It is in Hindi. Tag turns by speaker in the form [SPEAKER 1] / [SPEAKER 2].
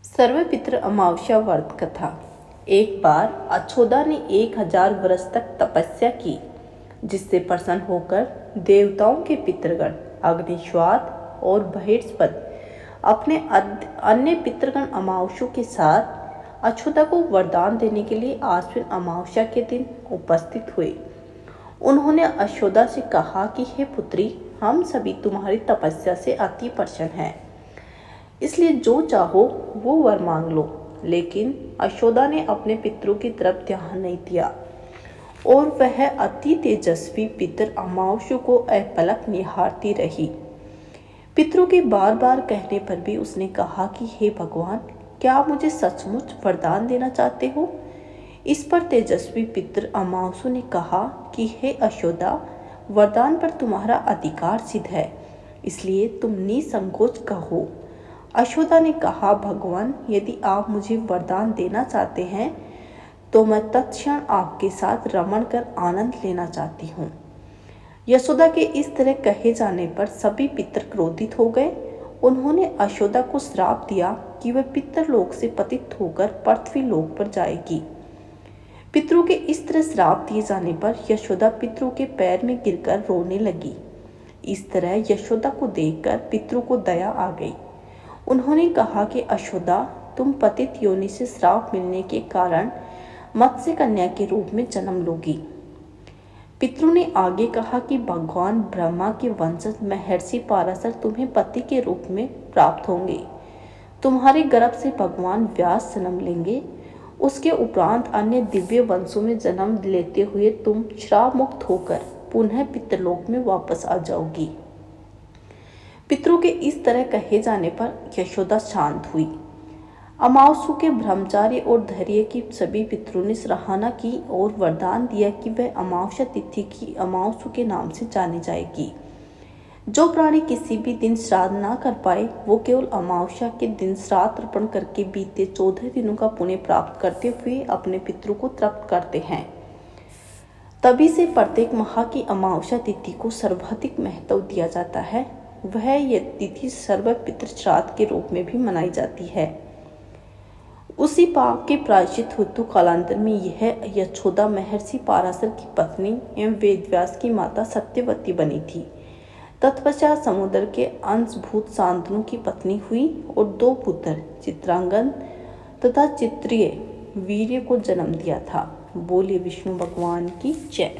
[SPEAKER 1] सर्वपितृ अमावस्या व्रत कथा। एक बार अछोदा ने 1000 वर्ष तक तपस्या की, जिससे प्रसन्न होकर देवताओं के पितृगण अग्निश्वात और बृहस्पति अपने अन्य पितृगण अमावस्या के साथ अछोदा को वरदान देने के लिए आश्विन अमावस्या के दिन उपस्थित हुए। उन्होंने अछोदा से कहा कि हे पुत्री, हम सभी तुम्हारी तपस्या से अति प्रसन्न हैं, इसलिए जो चाहो वो वर मांग लो। लेकिन अछोदा ने अपने पितरों की तरफ ध्यान नहीं दिया और वह अति तेजस्वी पितर अमावस्या को अपलक निहारती रही। पितरों के बार बार कहने पर भी उसने कहा कि हे भगवान, क्या आप मुझे सचमुच वरदान देना चाहते हो? इस पर तेजस्वी पितर अमावस्या ने कहा कि हे अछोदा, वरदान पर तुम्हारा अधिकार सिद्ध है, इसलिए तुम निसंकोच कहो। अछोदा ने कहा, भगवान, यदि आप मुझे वरदान देना चाहते हैं तो मैं तत्क्षण आपके साथ रमण कर आनंद लेना चाहती हूँ। यशोदा के इस तरह कहे जाने पर सभी पितर क्रोधित हो गए। उन्होंने अछोदा को श्राप दिया कि वह पितरलोक से पतित होकर पृथ्वी लोक पर जाएगी। पितरों के इस तरह श्राप दिए जाने पर यशोदा पितरों के पैर में गिरकर रोने लगी। इस तरह यशोदा को देखकर पितरों को दया आ गई। उन्होंने कहा कि अछोदा, तुम पतित योनि से श्राप मिलने के कारण मत्स्य कन्या के रूप में जन्म लोगी। पितरों ने आगे कहा कि भगवान ब्रह्मा के वंशज महर्षि पाराशर तुम्हें पति के रूप में प्राप्त होंगे। तुम्हारे गर्भ से भगवान व्यास जन्म लेंगे। उसके उपरांत अन्य दिव्य वंशों में जन्म लेते हुए तुम श्राप मुक्त होकर पुनः पितरलोक में वापस आ जाओगी। पितरों के इस तरह कहे जाने पर यशोदा शांत हुई। अमावस्या के ब्रह्मचार्य और धैर्य की सभी पितरों ने सराहना की और वरदान दिया कि वह अमावस्या तिथि की अमावस्या के नाम से जानी जाएगी। जो प्राणी किसी भी दिन श्राद्ध ना कर पाए, वो केवल अमावस्या के दिन श्राद्ध अर्पण करके बीते 14 दिनों का पुण्य प्राप्त करते हुए अपने पितरों को तृप्त करते हैं। तभी से प्रत्येक माह की अमावस्या तिथि को सर्वाधिक महत्व दिया जाता है। वह यह तिथि सर्वपितृ श्राद्ध के रूप में भी मनाई जाती है। उसी पाप के प्रायश्चित हेतु कालांतर में यह यशोदा महर्षि पाराशर की पत्नी एवं वेदव्यास की माता सत्यवती बनी थी। तत्पश्चात समुद्र के अंशभूत शांतनु की पत्नी हुई और 2 पुत्र चित्रांगन तथा चित्रिय वीर्य को जन्म दिया था। बोलिए विष्णु भगवान की जय।